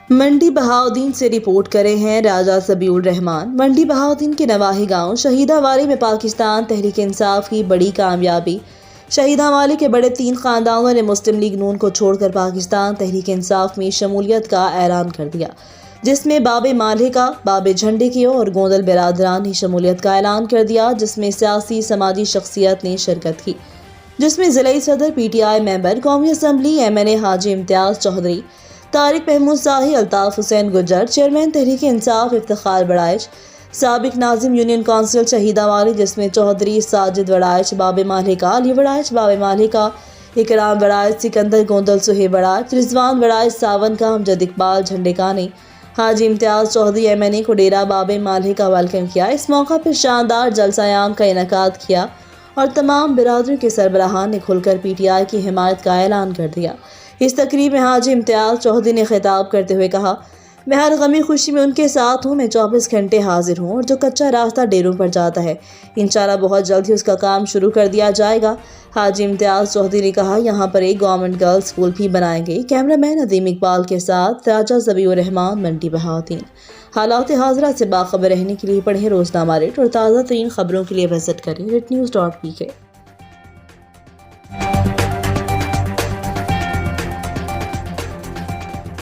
منڈی بہاؤدین سے رپورٹ کرے ہیں راجہ ذبیح الرحمان۔ منڈی بہاؤدین کے نواحی گاؤں شہیدہ والی میں پاکستان تحریک انصاف کی بڑی کامیابی۔ شہیدہ والی کے بڑے 3 خاندانوں نے مسلم لیگ نون کو چھوڑ کر پاکستان تحریک انصاف میں شمولیت کا اعلان کر دیا، جس میں باب مالے کا، باب جھنڈے کی اور گوندل برادران نے شمولیت کا اعلان کر دیا، جس میں سیاسی سماجی شخصیت نے شرکت کی، جس میں ضلعی صدر پی ٹی آئی ممبر قومی اسمبلی MNA حاجی امتیاز چودھری، طارق محمود صاحی، الطاف حسین گجر، چیئرمین تحریک انصاف افتخار وڑائچ، سابق ناظم یونین کونسل شہیدہ والی جس میں چودھری ساجد وڑائچ باب مالے کا، علی وڑائچ باب مالے کا، اکرام وڑائچ، سکندر گوندل سہیب وڑائچ، رضوان وڑائچ ساون کا، امجد اقبال جھنڈے کا نے حاجی امتیاز چودھری MNA کو ڈیرہ باب مالے کا ویلکم کیا۔ اس موقع پر شاندار جلسہ عام کا انعقاد کیا اور تمام برادریوں کے سربراہان نے کھل کر PTI کی حمایت کا اعلان کر دیا۔ اس تقریب میں حاجی امتیاز چودھری نے خطاب کرتے ہوئے کہا، میں ہر غمی خوشی میں ان کے ساتھ ہوں، میں 24 گھنٹے حاضر ہوں، اور جو کچا راستہ ڈیروں پر جاتا ہے انشاءاللہ بہت جلد ہی اس کا کام شروع کر دیا جائے گا۔ حاجی امتیاز چودھری نے کہا، یہاں پر ایک گورنمنٹ گرل اسکول بھی بنائیں گے۔ کیمرہ مین ندیم اقبال کے ساتھ راجہ ذبیح الرحمان، منڈی بہاؤدین۔ حالات حاضرہ سے باخبر رہنے کے لیے پڑھیں روزنامہ ریٹ اور تازہ ترین خبروں کے لیے وزٹ کریں ritnews.pk۔